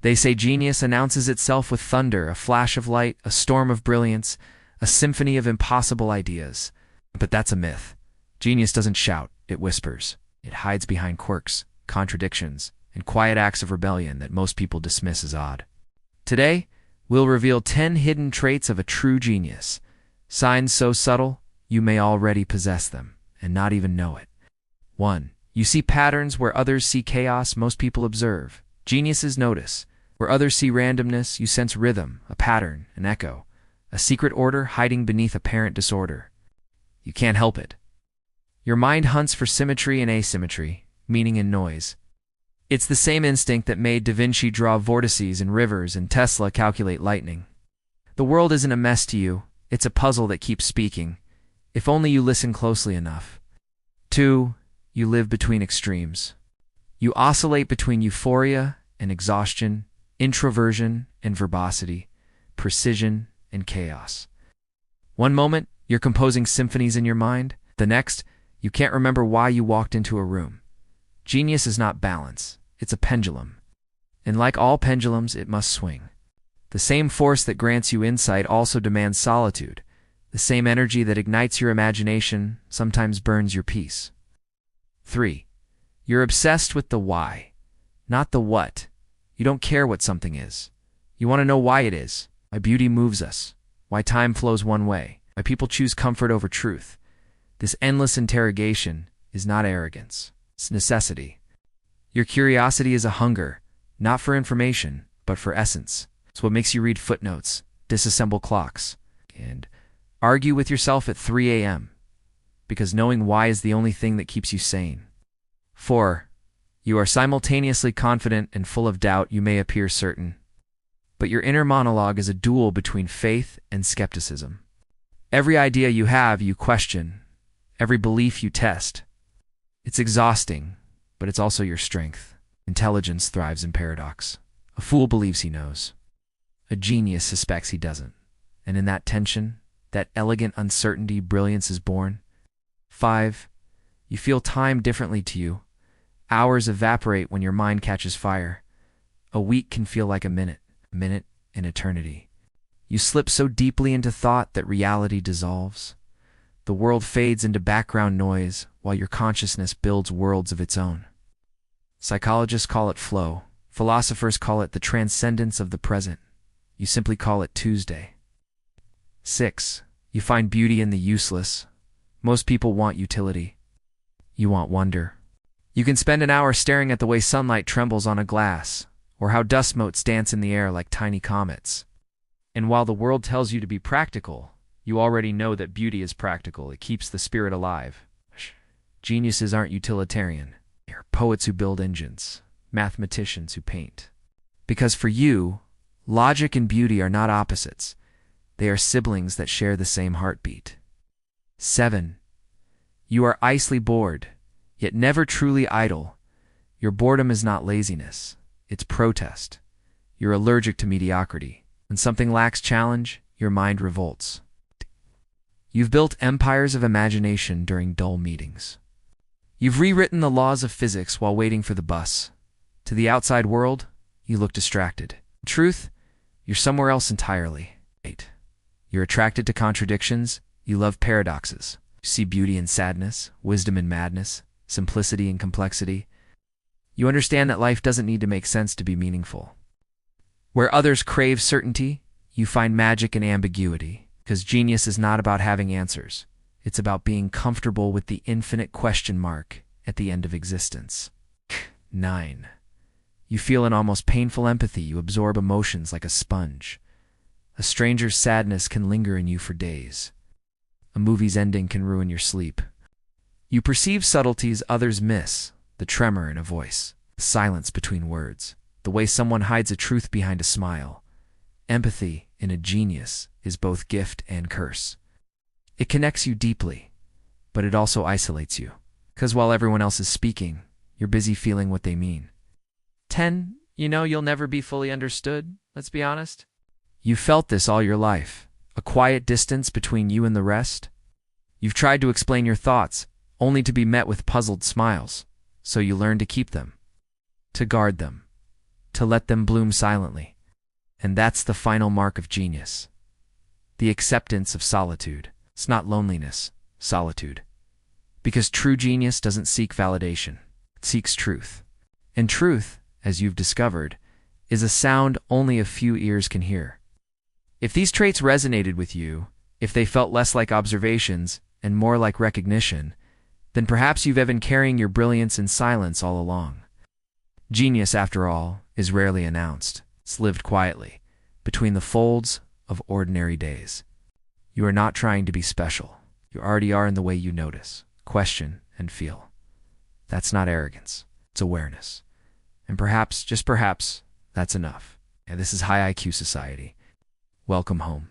They say genius announces itself with thunder, a flash of light, a storm of brilliance, a symphony of impossible ideas. But that's a myth. Genius doesn't shout, it whispers. It hides behind quirks, contradictions, and quiet acts of rebellion that most people dismiss as odd. Today, we'll reveal 10 hidden traits of a true genius. Signs so subtle, you may already possess them, and not even know it. 1. You see patterns where others see chaos. Most people observe. Geniuses notice. Where others see randomness, you sense rhythm, a pattern, an echo, a secret order hiding beneath apparent disorder. You can't help it. Your mind hunts for symmetry and asymmetry, meaning and noise. It's the same instinct that made Da Vinci draw vortices in rivers and Tesla calculate lightning. The world isn't a mess to you, it's a puzzle that keeps speaking, if only you listen closely enough. 2. You live between extremes. You oscillate between euphoria and exhaustion, introversion and verbosity, precision and chaos. One moment, you're composing symphonies in your mind. The next, you can't remember why you walked into a room. Genius is not balance, it's a pendulum. And like all pendulums, it must swing. The same force that grants you insight also demands solitude. The same energy that ignites your imagination sometimes burns your peace. 3. You're obsessed with the why, not the what. You don't care what something is. You want to know why it is, why beauty moves us, why time flows one way, why people choose comfort over truth. This endless interrogation is not arrogance, it's necessity. Your curiosity is a hunger, not for information, but for essence. It's what makes you read footnotes, disassemble clocks, and argue with yourself at 3 a.m. because knowing why is the only thing that keeps you sane. 4. You are simultaneously confident and full of doubt. You may appear certain, but your inner monologue is a duel between faith and skepticism. Every idea you have, you question. Every belief you test. It's exhausting, but it's also your strength. Intelligence thrives in paradox. A fool believes he knows. A genius suspects he doesn't. And in that tension, that elegant uncertainty, brilliance is born. 5. You feel time differently to you. Hours evaporate when your mind catches fire. A week can feel like a minute an eternity. You slip so deeply into thought that reality dissolves. The world fades into background noise while your consciousness builds worlds of its own. Psychologists call it flow. Philosophers call it the transcendence of the present. You simply call it Tuesday. 6. You find beauty in the useless. Most people want utility. You want wonder. You can spend an hour staring at the way sunlight trembles on a glass, or how dust motes dance in the air like tiny comets. And while the world tells you to be practical, you already know that beauty is practical. It keeps the spirit alive. Geniuses aren't utilitarian. They're poets who build engines, mathematicians who paint. Because for you, logic and beauty are not opposites. They are siblings that share the same heartbeat. 7. You are icily bored, yet never truly idle. Your boredom is not laziness. It's protest. You're allergic to mediocrity. When something lacks challenge, your mind revolts. You've built empires of imagination during dull meetings. You've rewritten the laws of physics while waiting for the bus. To the outside world, you look distracted. In truth, you're somewhere else entirely. 8. You're attracted to contradictions. You love paradoxes. You see beauty in sadness, wisdom in madness, simplicity in complexity. You understand that life doesn't need to make sense to be meaningful. Where others crave certainty, you find magic in ambiguity, because genius is not about having answers. It's about being comfortable with the infinite question mark at the end of existence. 9. You feel an almost painful empathy. You absorb emotions like a sponge. A stranger's sadness can linger in you for days. A movie's ending can ruin your sleep. You perceive subtleties others miss, the tremor in a voice, the silence between words, the way someone hides a truth behind a smile. Empathy, in a genius, is both gift and curse. It connects you deeply, but it also isolates you, because while everyone else is speaking, you're busy feeling what they mean. 10. You know you'll never be fully understood, let's be honest. You've felt this all your life, a quiet distance between you and the rest. You've tried to explain your thoughts, only to be met with puzzled smiles, so you learn to keep them, to guard them. to let them bloom silently. And that's the final mark of genius. The acceptance of solitude. It's not loneliness, solitude. Because true genius doesn't seek validation. It seeks truth. And truth, as you've discovered, is a sound only a few ears can hear. If these traits resonated with you, if they felt less like observations and more like recognition, then perhaps you've been carrying your brilliance in silence all along. Genius, after all, is rarely announced. It's lived quietly, between the folds of ordinary days. You are not trying to be special. You already are in the way you notice, question, and feel. That's not arrogance. It's awareness. And perhaps, just perhaps, that's enough. And this is High IQ Society. Welcome home.